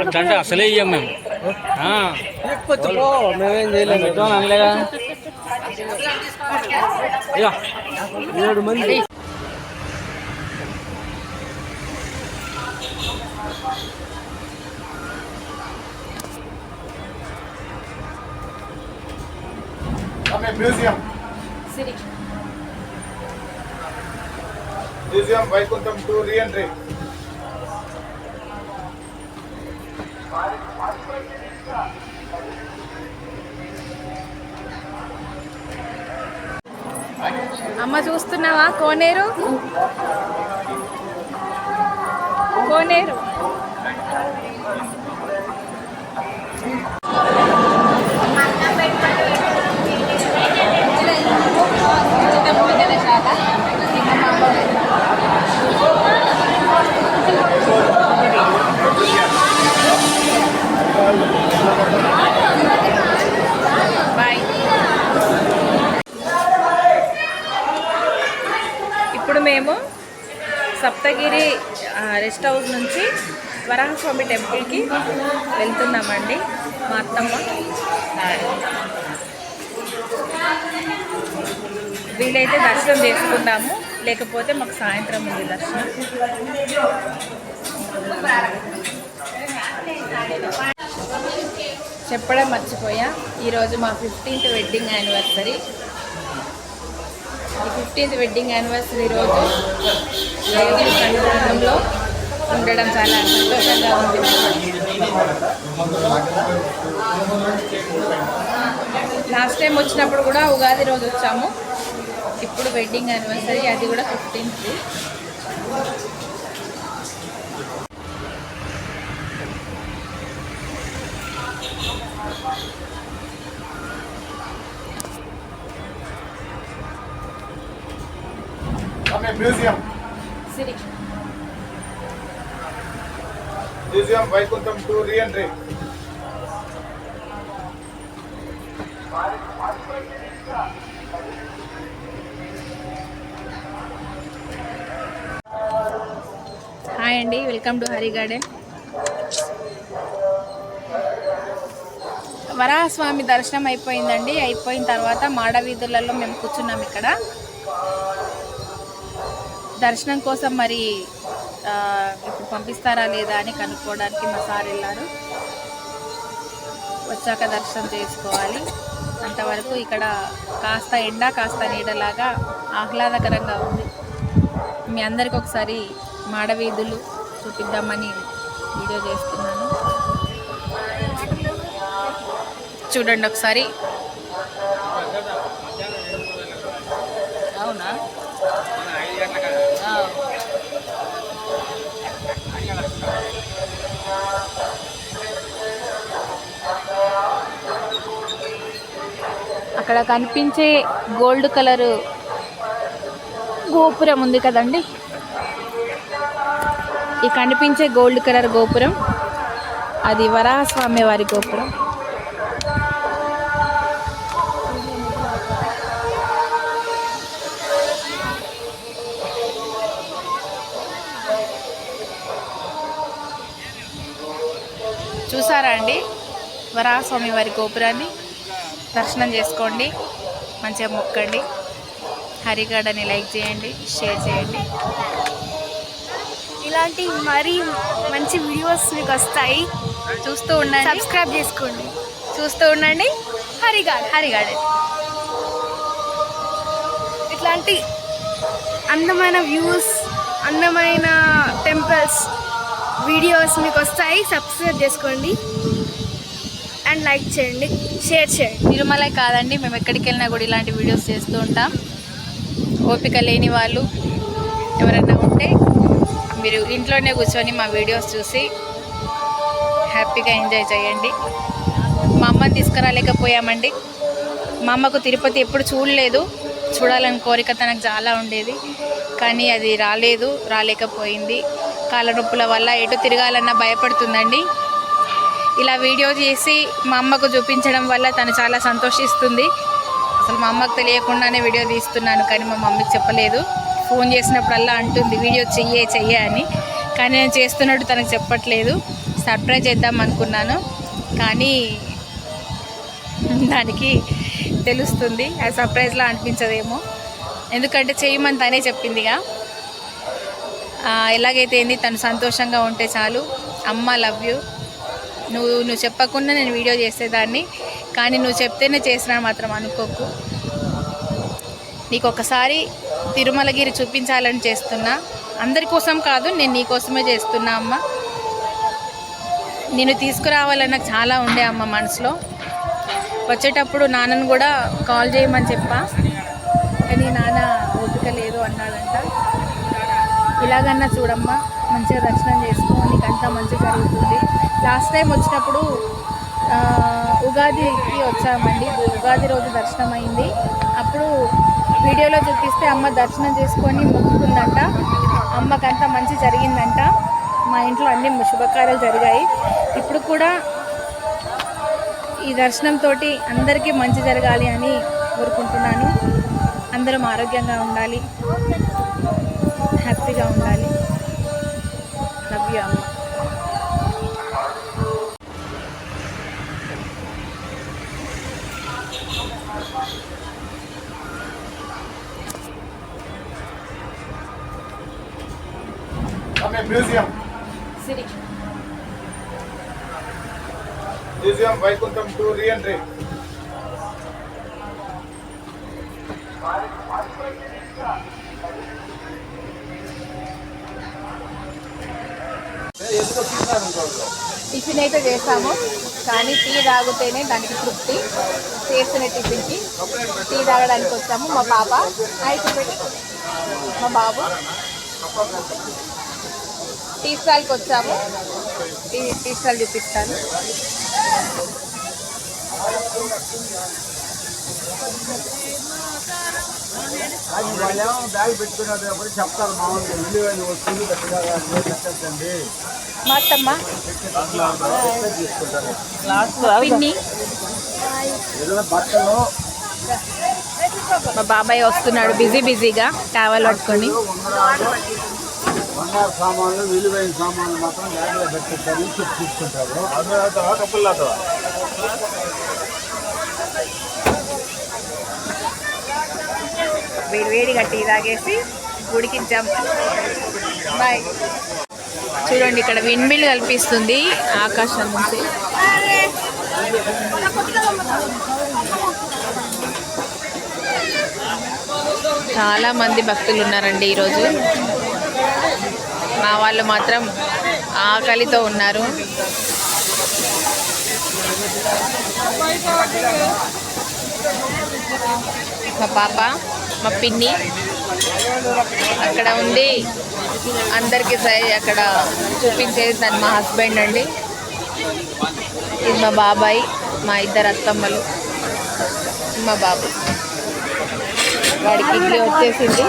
అంటే అసలే ఇయ్యం మేము. మేమేం చేయలేదు అనలేగా. 7 మంది. Museum Vaikuntham to reentry. అమ్మ చూస్తున్నావా కోనేరు? కోనేరు బాయ్. ఇప్పుడు మేము సప్తగిరి రెస్ట్ హౌస్ నుంచి వరాహస్వామి టెంపుల్కి వెళ్తున్నామండి. మా అత్తమ్మ వీలైతే దర్శనం చేసుకుందాము, లేకపోతే మాకు సాయంత్రం ఉంది దర్శనం. చెప్పడం మర్చిపోయా, ఈరోజు మా 15th వెడ్డింగ్ యానివర్సరీ. ఈ 15th వెడ్డింగ్ యానివర్సరీ రోజు దేవుని సన్నిధానంలో ఉండడం చాలా సంతోషంగా ఉంది. లాస్ట్ టైం వచ్చినప్పుడు కూడా ఉగాది రోజు వచ్చాము, ఇప్పుడు వెడ్డింగ్ యానివర్సరీ, అది కూడా 15th. Museum museum Vaikuntham to reentry. Hi అండి, welcome to Hari garden. Varahaswamy దర్శనం అయిపోయిందండి. అయిపోయిన తర్వాత మాడవీధులలో మేము కూర్చున్నాం. ఇక్కడ దర్శనం కోసం మరి ఇప్పుడు పంపిస్తారా లేదా అని కనుక్కోవడానికి మా సార్ వెళ్ళారు. వచ్చాక దర్శనం చేసుకోవాలి. అంతవరకు ఇక్కడ కాస్త ఎండ కాస్త నీడలాగా ఆహ్లాదకరంగా ఉంది. మీ అందరికి ఒకసారి మాడవీధులు చూపిద్దామని వీడియో చేస్తున్నాను. చూడండి ఒకసారి. అవునా? అక్కడ కనిపించే గోల్డ్ కలరు గోపురం ఉంది కదండి, ఈ కనిపించే గోల్డ్ కలర్ గోపురం అది వరాహస్వామి వారి గోపురం. చూసారా అండి వరాహస్వామి వారి గోపురాన్ని? దర్శనం చేసుకోండి, మంచిగా మొక్కండి. హరి గార్డెన్ని లైక్ చేయండి, షేర్ చేయండి. ఇలాంటి మరీ మంచి వీడియోస్ మీకు వస్తాయి, చూస్తూ ఉండండి. సబ్స్క్రైబ్ చేసుకోండి, చూస్తూ ఉండండి. హరి గార్డెన్. ఇట్లాంటి అందమైన వ్యూస్, అందమైన టెంపుల్స్ వీడియోస్ మీకు వస్తాయి. సబ్స్క్రైబ్ చేసుకోండి అండ్ లైక్ చేయండి, షేర్ చేయండి. తిరుమల కాదండి, మేము ఎక్కడికి వెళ్ళినా కూడా ఇలాంటి వీడియోస్ చేస్తూ ఉంటాం. ఓపిక లేని వాళ్ళు ఎవరైనా ఉంటే మీరు ఇంట్లోనే కూర్చొని మా వీడియోస్ చూసి హ్యాపీగా ఎంజాయ్ చేయండి. మా అమ్మని తీసుకురాలేకపోయామండి. మా అమ్మకు తిరుపతి ఎప్పుడు చూడలేదు, చూడాలని కోరిక తనకు చాలా ఉండేది, కానీ అది రాలేకపోయింది. కాళ్ళ నొప్పుల వల్ల ఎటు తిరగాలన్నా భయపడుతుందండి. ఇలా వీడియో చేసి మా అమ్మకు చూపించడం వల్ల తను చాలా సంతోషిస్తుంది. అసలు మా అమ్మకు తెలియకుండానే వీడియో తీస్తున్నాను, కానీ మా మమ్మీకి చెప్పలేదు. ఫోన్ చేసినప్పుడల్లా అంటుంది వీడియో చెయ్యే అని, కానీ నేను చేస్తున్నట్టు తనకు చెప్పట్లేదు. సర్ప్రైజ్ చేద్దాం అనుకున్నాను, కానీ దానికి తెలుస్తుంది ఆ సర్ప్రైజ్లా అనిపించదేమో, ఎందుకంటే చేయమని తనే చెప్పిందిగా. ఎలాగైతే ఏంది, తను సంతోషంగా ఉంటే చాలు. అమ్మ లవ్ యూ. నువ్వు చెప్పకుండా నేను వీడియో చేసేదాన్ని, కానీ నువ్వు చెప్తేనే చేసినా మాత్రం అనుకోకు. నీకు ఒకసారి తిరుమలగిరి చూపించాలని చేస్తున్నా, అందరి కోసం కాదు, నేను నీ కోసమే చేస్తున్నా అమ్మ. నేను తీసుకురావాలని నాకు చాలా ఉండే అమ్మ మనసులో. వచ్చేటప్పుడు నాన్నను కూడా కాల్ చేయమని చెప్పా, కానీ నాన్న ఓపిక లేదు అన్నాడంట. ఇలాగన్నా చూడమ్మా, మంచిగా దర్శనం చేసుకో, నీకు అంతా మంచిగా జరుగుతుంది. లాస్ట్ టైం వచ్చినప్పుడు ఉగాదికి వచ్చామండి, ఉగాది రోజు దర్శనం అయింది. అప్పుడు వీడియోలో చూపిస్తే అమ్మ దర్శనం చేసుకొని మొక్కుకుందంట, అమ్మకంతా మంచి జరిగిందంట. మా ఇంట్లో అన్ని శుభకార్యాలు జరిగాయి. ఇప్పుడు కూడా ఈ దర్శనంతో అందరికీ మంచి జరగాలి అని కోరుకుంటున్నాను. అందరం ఆరోగ్యంగా ఉండాలి, హ్యాపీగా ఉండాలి. లవ్ యూ అమ్మ. Museum Siri museum Vaikuntham to reentry. Tiffin అయితే చేసాము, కానీ టీ తాగితేనే దానికి తృప్తి. చేసిన టిఫిన్కి టీ తాగడానికి వచ్చాము. మా పాప అయితే పెట్టి, మా బాబు టీ స్టాల్కి వచ్చాము. టీ స్టాల్ చూపిస్తాను. బ్యాగ్ పెట్టుకున్నప్పుడు చెప్తారు మామూలుగా విలువైన వస్తువులు పెట్టండి. మా అత్తమ్మ పిన్ని, బట్టలు మా బాబాయ్ వస్తున్నాడు బిజీగా టవల్ పట్టుకొని. బంగారు సామాన్లు, విలువైన సామాన్లు మాత్రం బ్యాగ్లో పెట్టేస్తారని చెప్పి తీసుకుంటారు. వేడిగా టీ తాగేసి గుడికి జంప్. బాయ్. చూడండి, ఇక్కడ విండ్ మిల్ కల్పిస్తుంది ఆకాశం నుంచి. చాలా మంది భక్తులు ఉన్నారండి ఈరోజు. మా వాళ్ళు మాత్రం ఆకలితో ఉన్నారు. మా పాప, మా పిన్ని అక్కడ ఉంది. అందరికీ అక్కడ చూపించేది తను మా హస్బెండ్ అండి. ఇది మా బాబాయ్, మా ఇద్దరు అత్తమ్మలు, మా బాబు. వాడికి ఇడ్లీ వచ్చేసింది.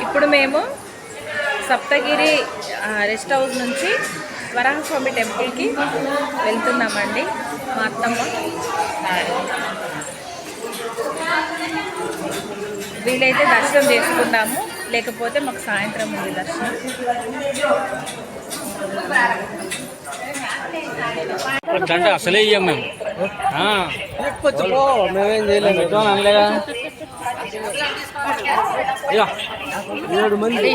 ఇప్పుడు మేము సప్తగిరి రెస్ట్ హౌస్ నుంచి వరాహస్వామి టెంపుల్కి వెళ్తున్నామండి. మా అత్తమ్మ వీలైతే దర్శనం చేసుకుంటాము, లేకపోతే మాకు సాయంత్రం ఉంది దర్శనం. గంట అసలే ఇయ్యం మేము. మేమేం చేయలేము అనలేగా. 7 మంది.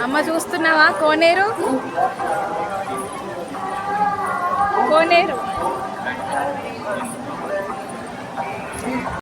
అమ్మ చూస్తున్నావా కోనేరు?